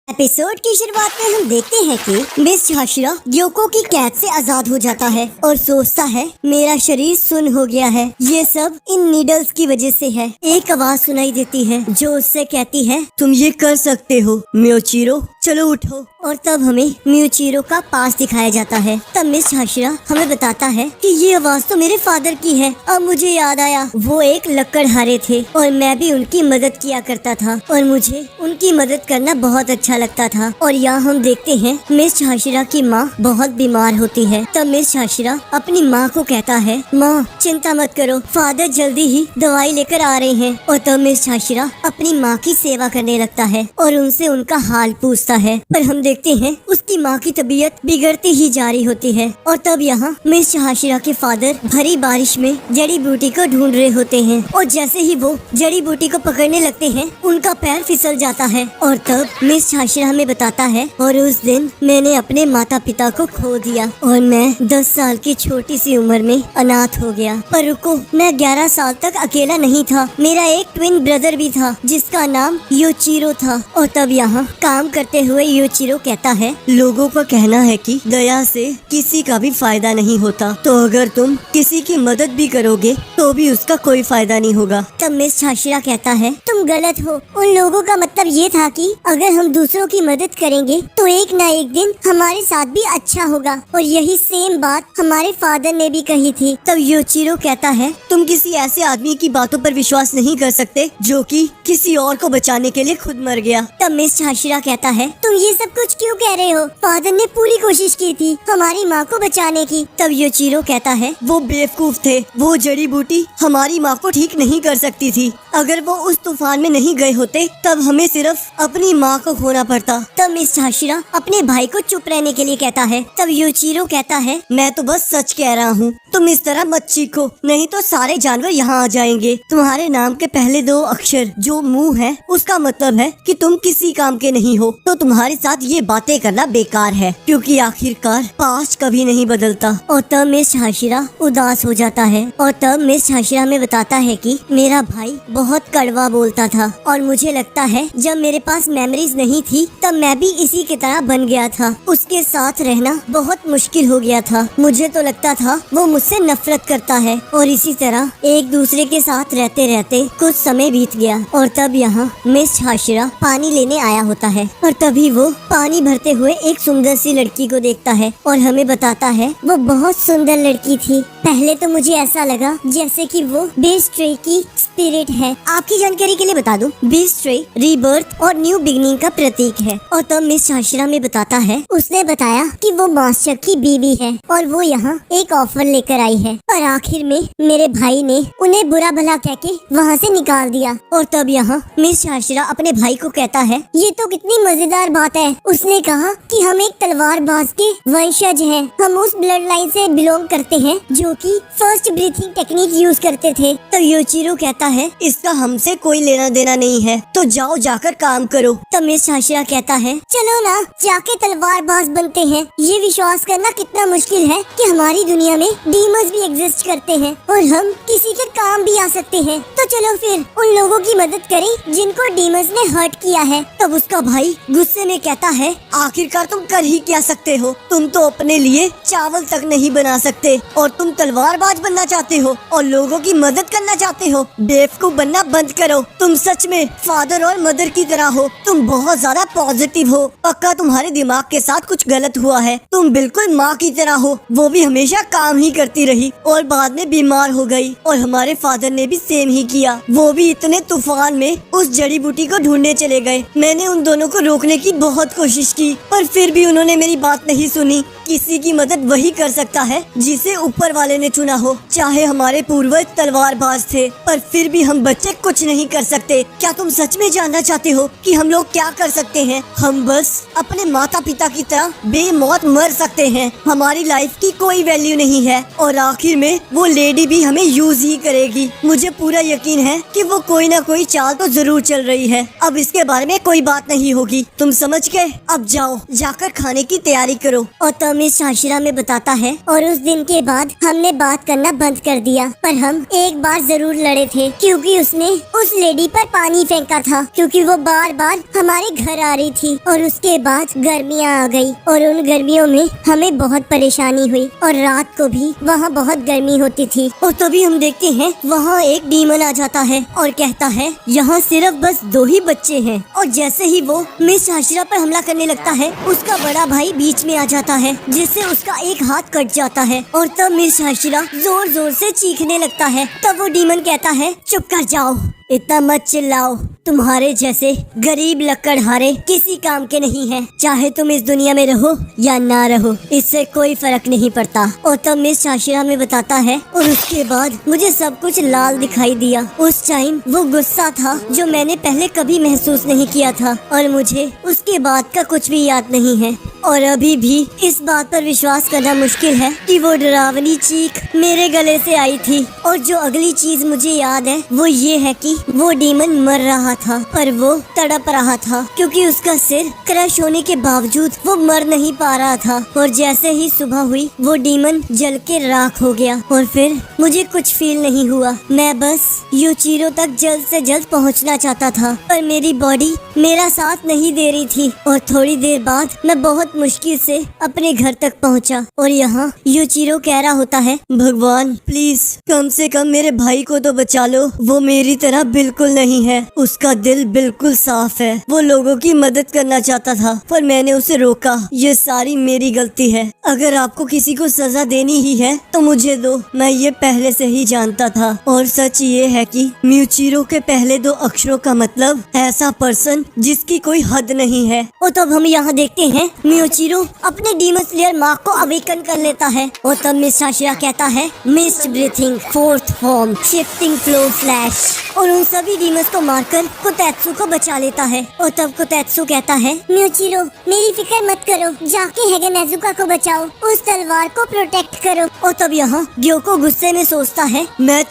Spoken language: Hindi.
एपिसोड की शुरुआत में हम देखते हैं कि मिस हाशिरा ग्योको की कैद से आजाद हो जाता है और सोचता है मेरा शरीर सुन्न हो गया है, ये सब इन नीडल्स की वजह से है। एक आवाज सुनाई देती है जो उससे कहती है तुम ये कर सकते हो म्योचिरो, चलो उठो। और तब हमें म्योचिरो का पास दिखाया जाता है। तब मिस हाशिरा हमें बताता है कि ये आवाज तो मेरे फादर की है। अब मुझे याद आया, वो एक लकड़हारे थे और मैं भी उनकी मदद किया करता था और मुझे उनकी मदद करना बहुत अच्छा लगता था। और यहाँ हम देखते हैं मिस हाशिरा की माँ बहुत बीमार होती है। तब मिस हाशिरा अपनी माँ को कहता है माँ चिंता मत करो, फादर जल्दी ही दवाई लेकर आ रहे हैं। और तब मिस हाशिरा अपनी माँ की सेवा करने लगता है और उनसे उनका हाल पूछता है। पर हम देखते हैं उसकी माँ की तबीयत बिगड़ती ही जा रही होती है। और तब यहाँ मिस हाशिरा के फादर भरी बारिश में जड़ी बूटी को ढूंढ रहे होते हैं और जैसे ही वो जड़ी बूटी को पकड़ने लगते हैं उनका पैर फिसल जाता है। और तब मिस हाशिरा हमें बताता है और उस दिन मैंने अपने माता पिता को खो दिया और मैं 10 साल की छोटी सी उम्र में अनाथ हो गया। पर रुको, मैं 11 साल तक अकेला नहीं था, मेरा एक ट्विन ब्रदर भी था जिसका नाम योचिरो था। और तब यहाँ काम करते हुए योचिरो कहता है लोगों का कहना है कि दया से किसी का भी फायदा नहीं होता, तो अगर तुम किसी की मदद भी करोगे तो भी उसका कोई फायदा नहीं होगा। तब मिस हाशिरा कहता है तुम गलत हो, उन लोगों का मतलब ये था कि अगर हम दूसरों की मदद करेंगे तो एक ना एक दिन हमारे साथ भी अच्छा होगा। और यही सेम बात हमारे फादर ने भी कही थी। तब योचिरो कहता है तुम किसी ऐसे आदमी की बातों पर विश्वास नहीं कर सकते जो कि किसी और को बचाने के लिए खुद मर गया। तब मिस हाशिरा कहता है तुम ये सब कुछ क्यों कह रहे हो, फादर ने पूरी कोशिश की थी हमारी माँ को बचाने की। तब योचिरो कहता है वो बेवकूफ थे, वो जड़ी बूटी हमारी माँ को ठीक नहीं कर सकती थी। अगर वो उस तूफान में नहीं गए होते तब हमें सिर्फ अपनी माँ को खोना पड़ता। तब मिस हाशिरा अपने भाई को चुप रहने के लिए कहता है। तब योचिरो कहता है मैं तो बस सच कह रहा हूँ, तुम इस तरह मत चीखो नहीं तो सारे जानवर यहाँ आ जाएंगे। तुम्हारे नाम के पहले 2 अक्षर जो मुँह है उसका मतलब है कि तुम किसी काम के नहीं हो, तो तुम्हारे साथ ये बातें करना बेकार है क्योंकि आखिरकार पास्ट कभी नहीं बदलता। और तब मिस हाशिरा उदास हो जाता है। और तब मिस हाशिरा में बताता है कि मेरा भाई बहुत कड़वा बोलता था और मुझे लगता है जब मेरे पास मेमोरीज नहीं थी तब मैं भी इसी की तरह बन गया था। उसके साथ रहना बहुत मुश्किल हो गया था, मुझे तो लगता था वो मुझसे नफरत करता है। और इसी तरह एक दूसरे के साथ रहते रहते कुछ समय बीत गया। और तब यहाँ मिस हाशिरा पानी लेने आया होता है और तभी वो पानी भरते हुए एक सुंदर सी लड़की को देखता है और हमें बताता है वो बहुत सुंदर लड़की थी। पहले तो मुझे ऐसा लगा जैसे कि वो बीस्ट ट्री की स्पिरिट है। आपकी जानकारी के लिए बता दूं, बीस्ट ट्री रीबर्थ और न्यू बिगनिंग का प्रतीक है। और तब मिस हाशिरा में बताता है उसने बताया कि वो मास्टर की बीवी है और वो यहाँ एक ऑफर लेकर आई है, पर आखिर में मेरे भाई ने उन्हें बुरा भला कह के वहाँ से निकाल दिया। और तब यहाँ मिस हाशिरा अपने भाई को कहता है ये तो कितनी मजेदार बात है, उसने कहा कि हम एक तलवारबाज के वंशज हैं, हम उस ब्लड लाइन से बिलोंग करते हैं जो कि फर्स्ट ब्रीथिंग टेक्निक यूज करते थे। तो योचिरो कहता है इसका हमसे कोई लेना देना नहीं है, तो जाओ जाकर काम करो। तब मिस हाशिरा कहता है चलो ना जाके तलवारबाज बनते हैं। ये विश्वास करना कितना मुश्किल है कि हमारी दुनिया में डीमंस भी एग्जिस्ट करते हैं और हम किसी के काम भी आ सकते हैं। तो चलो फिर उन लोगों की मदद करें जिनको डीमंस ने हर्ट किया है। तब उसका भाई गुस्से में कहता है आखिरकार तुम कर ही क्या सकते हो, तुम तो अपने लिए चावल तक नहीं बना सकते और तुम तलवारबाज बनना चाहते हो और लोगों की मदद करना चाहते हो। बेवकूफ बनना बंद करो, तुम सच में फादर और मदर की तरह हो, तुम बहुत ज्यादा पॉजिटिव हो, पक्का तुम्हारे दिमाग के साथ कुछ गलत हुआ है। तुम बिल्कुल माँ की तरह हो, वो भी हमेशा काम ही करती रही और बाद में बीमार हो गई और हमारे फादर ने भी सेम ही किया, वो भी इतने तूफान में उस जड़ी बूटी को ढूंढने चले गए। मैंने उन दोनों को रोकने की बहुत कोशिश की पर फिर भी उन्होंने मेरी बात नहीं सुनी। किसी की मदद वही कर सकता है जिसे ऊपर वाले ने चुना हो, चाहे हमारे पूर्वज तलवारबाज थे पर फिर भी हम बच्चे कुछ नहीं कर सकते। क्या तुम सच में जानना चाहते हो कि हम लोग क्या कर सकते हैं? हम बस अपने माता पिता की तरह बेमौत मर सकते हैं, हमारी लाइफ की कोई वैल्यू नहीं है और आखिर में वो लेडी भी हमें यूज ही करेगी। मुझे पूरा यकीन है कि वो कोई ना कोई चाल तो जरूर चल रही है, अब इसके बारे में कोई बात नहीं होगी, तुम समझ गए? अब जाओ जाकर खाने की तैयारी करो। और तब मिस हाशिरा में बताता है और उस दिन के बाद हमने बात करना बंद कर दिया, पर हम एक बार जरूर लड़े थे क्योंकि उसने उस लेडी पर पानी फेंका था, क्योंकि वो बार बार हमारे घर आ रही थी। और उसके बाद गर्मियाँ आ गई और उन गर्मियों में हमें बहुत परेशानी हुई और रात को भी वहाँ बहुत गर्मी होती थी। और तभी हम देखते हैं वहाँ एक डीमन आ जाता है और कहता है यहाँ सिर्फ बस 2 ही बच्चे हैं। और जैसे ही वो मिस हाशिरा पर हमला करने लगता है, उसका बड़ा भाई बीच में आ जाता है, जिससे उसका एक हाथ कट जाता है। और तब मिस हाशिरा जोर जोर से चीखने लगता है। तब वो डीमन कहता है चुप कर जाओ, इतना मत चिल्लाओ, तुम्हारे जैसे गरीब लकड़हारे किसी काम के नहीं हैं। चाहे तुम इस दुनिया में रहो या ना रहो, इससे कोई फर्क नहीं पड़ता। और तब मिस हाशिरा में बताता है और उसके बाद मुझे सब कुछ लाल दिखाई दिया। उस टाइम वो गुस्सा था जो मैंने पहले कभी महसूस नहीं किया था और मुझे उसके बाद का कुछ भी याद नहीं है। और अभी भी इस बात पर विश्वास करना मुश्किल है कि वो डरावनी चीख मेरे गले से आई थी। और जो अगली चीज मुझे याद है वो ये है कि वो डीमन मर रहा था पर वो तड़प रहा था, क्योंकि उसका सिर क्रश होने के बावजूद वो मर नहीं पा रहा था। और जैसे ही सुबह हुई वो डीमन जल के राख हो गया और फिर मुझे कुछ फील नहीं हुआ। मैं बस यूचिरो तक जल्द से जल्द पहुंचना चाहता था, पर मेरी बॉडी मेरा साथ नहीं दे रही थी। और थोड़ी देर बाद मैं बहुत मुश्किल से अपने घर तक पहुंचा और यहाँ यूचिरो कह रहा होता है, भगवान प्लीज कम से कम मेरे भाई को तो बचा लो। वो मेरी तरह बिल्कुल नहीं है, उसका दिल बिल्कुल साफ है। वो लोगों की मदद करना चाहता था पर मैंने उसे रोका। ये सारी मेरी गलती है। अगर आपको किसी को सजा देनी ही है तो मुझे दो, मैं ये पहले से ही जानता था। और सच ये है कि म्यूचिरो के पहले 2 अक्षरों का मतलब ऐसा पर्सन जिसकी कोई हद नहीं है। और तब हम यहाँ देखते हैं म्यूचिरो अपने डीमन स्लेयर माँ को अवेकन कर लेता है। और तब मिस हाशिरा कहता है mist breathing 4th form shifting flow flash, और उन सभी डीमंस को मारकर कोतेत्सु को बचा लेता है। और तब कोतेत्सु कहता है म्यूचिरो मेरी फिक्र मत करो, जाके हेगे नेजुका को बचाओ, उस तलवार को प्रोटेक्ट करो। और तब यहाँ ग्योको गुस्से में सोचता है मैं